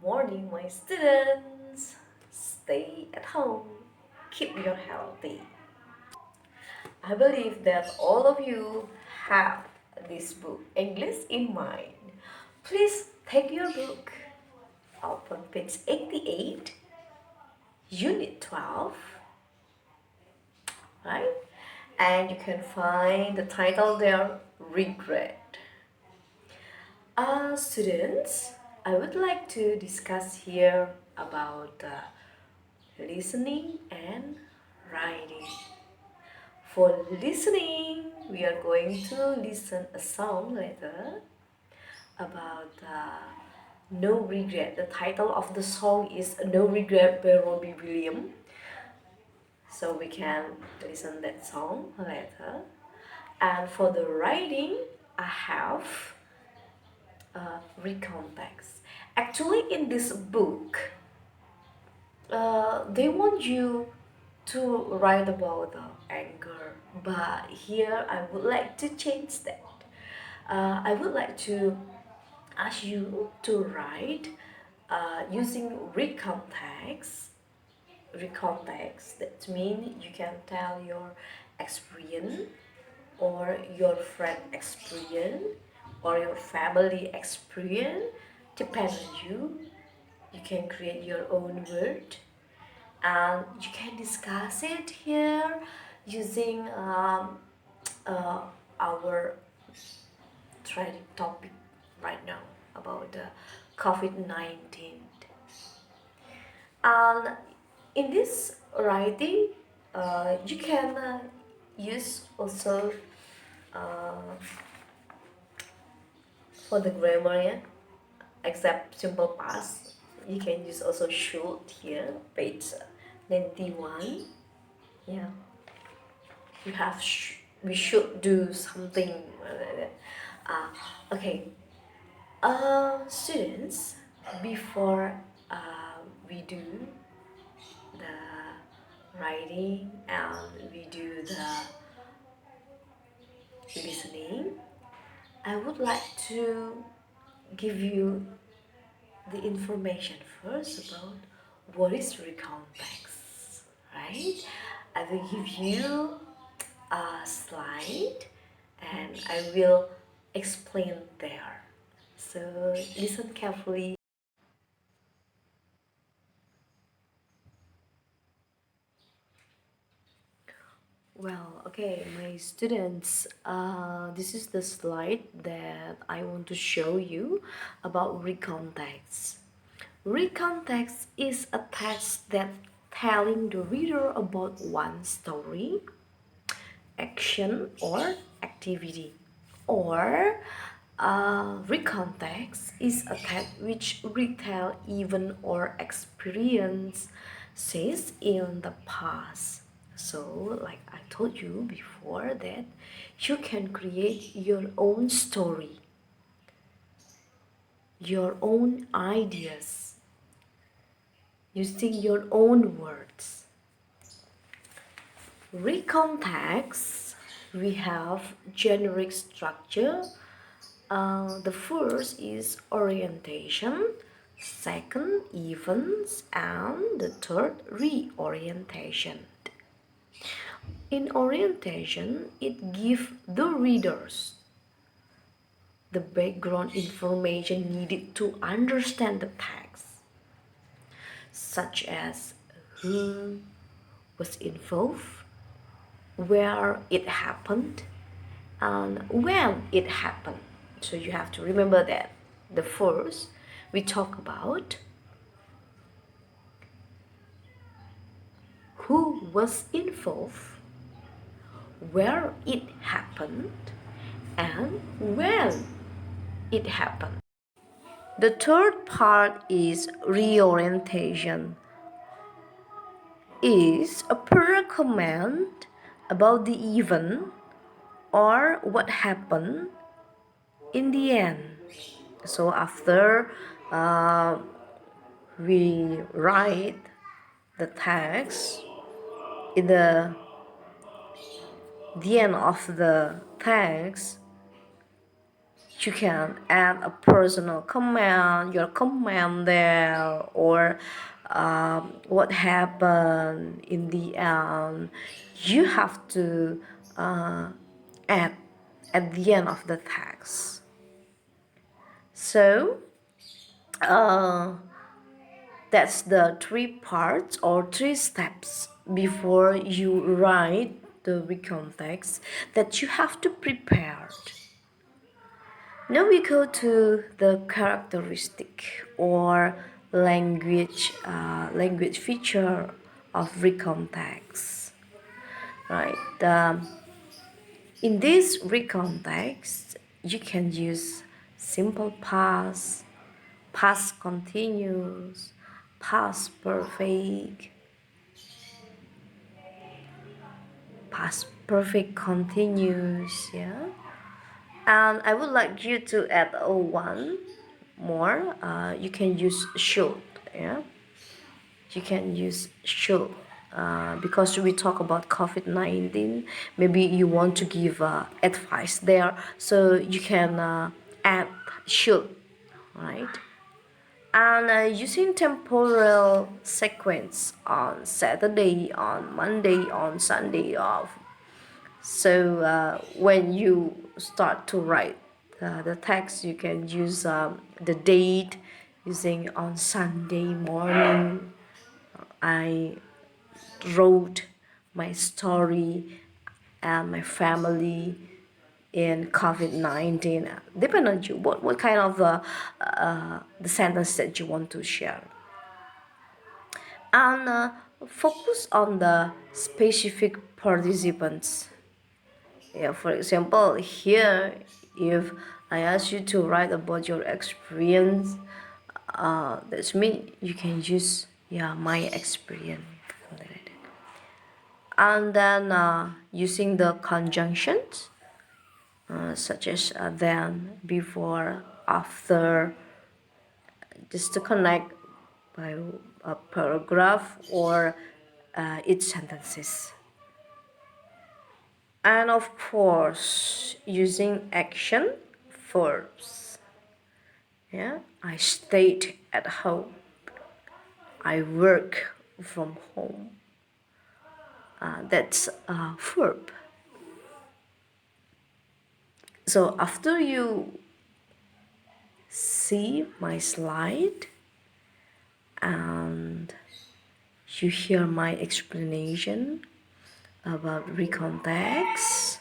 morning, my students. Stay at home. Keep your healthy. I believe that all of you have this book, English in mind. Please take your book, open page 88, Unit 12, right? And you can find the title there, Regret. Students, I would like to discuss here about listening and writing. For listening, we are going to listen a song later about No Regret. The title of the song is No Regret by Robbie Williams. So we can listen that song later. And for the writing, I have Recount Text. Actually, in this book, they want you to write about anger, but here I would like to change that. I would like to ask you to write using recount text. Recount text, that means you can tell your experience or your friend experience or your family experience, depends on you. You can create your own word and you can discuss it here using uh, our trending topic right now about the COVID-19. And in this writing, you can use also uh, for the grammar, yeah? Except simple past. You can use also should here, page 91. Yeah, you have we should do something like that. Okay, students, before we do the writing and we do the listening, I would like to give you the information first about what is recount text, right? I will give you a slide and I will explain there. So listen carefully. Well, okay, my students, this is the slide that I want to show you about recount text. Recount text is a text that telling the reader about one story, action or activity. Or recount text is a text which retell event or experience says in the past. So like I told you before that you can create your own story, your own ideas, using your own words. Recount text, we have generic structure. The first is orientation, second events, and the third reorientation. In orientation, it gives the readers the background information needed to understand the text, such as who was involved, where it happened, and when it happened. So you have to remember that. The first, we talk about who was involved, where it happened, and when it happened. The third part is reorientation. Is a per comment about the event or what happened in the end. So after we write the text, in the end of the text, You can add a personal comment, your comment there, or what happened in the end. You have to add at the end of the text. So uh, that's the three parts or three steps before you write the recount text that you have to prepare. Now we go to the characteristic or language feature of recount text. Right. In this recount text, you can use simple past, past continuous, past perfect, past perfect continuous. Yeah. And I would like you to add a one more. You can use should. Yeah, you can use should. Because we talk about COVID-19, maybe you want to give advice there, so you can add should, right? And using temporal sequence on Saturday, on Monday, on Sunday off. So when you start to write the text, you can use the date using on Sunday morning. I wrote my story and my family in COVID-19. Depend on you. What kind of the sentence that you want to share. And focus on the specific participants. Yeah, for example, here, if I ask you to write about your experience, that's mean you can use my experience. And then using the conjunctions, such as then, before, after, just to connect by a paragraph or each sentences. And of course, using action verbs. Yeah, I stayed at home. I work from home. That's a verb. So after you see my slide and you hear my explanation about recount text,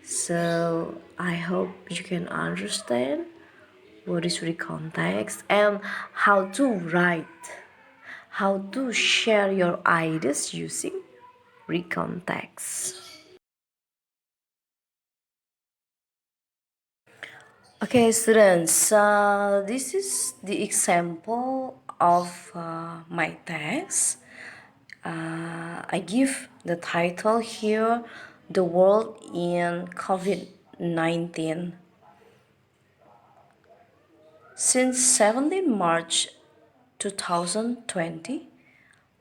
so I hope you can understand what is recount text and how to write, how to share your ideas using recount text. Okay, students, this is the example of my text. I give the title here, The World in COVID-19. Since 17 March 2020,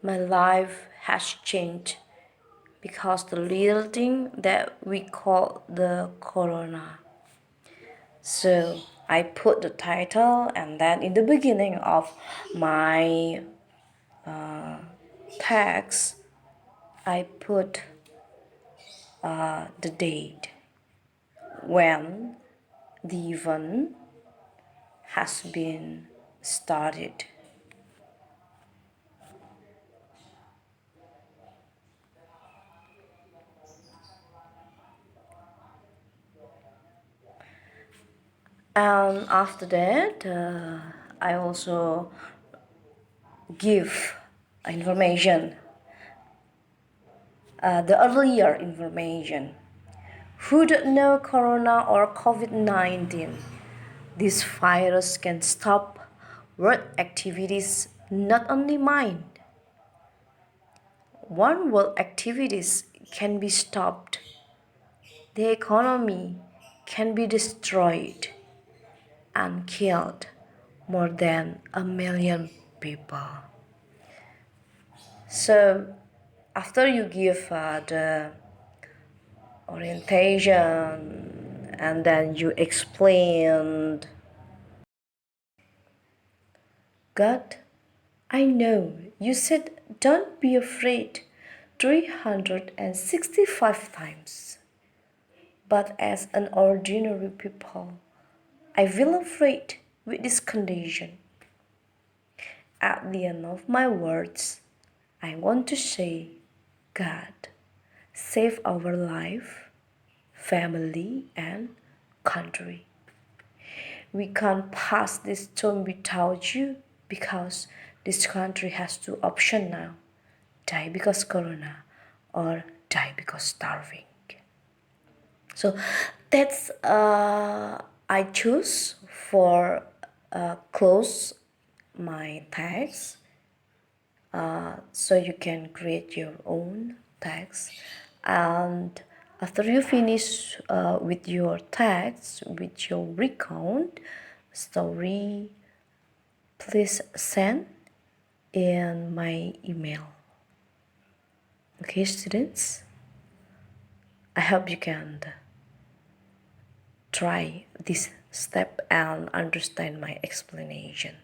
my life has changed because the little thing that we call the corona. So I put the title, and then in the beginning of my text, I put the date when the event has been started. And after that, I also give information, the earlier information. Who don't know corona or COVID-19? This virus can stop world activities, not only mine. One world activities can be stopped. The economy can be destroyed and killed more than 1 million people. So after you give the orientation And then you explained, God, I know you said don't be afraid 365 times. But as an ordinary people, I feel afraid with this condition. At the end of my words, I want to say, God, save our life, family, and country. We can't pass this term without you because this country has two options now: die because corona or die because starving. So that's I choose for close my text, so you can create your own text. And after you finish with your text, with your recount story, please send in my email. Okay, students, I hope you can try this step and understand my explanation.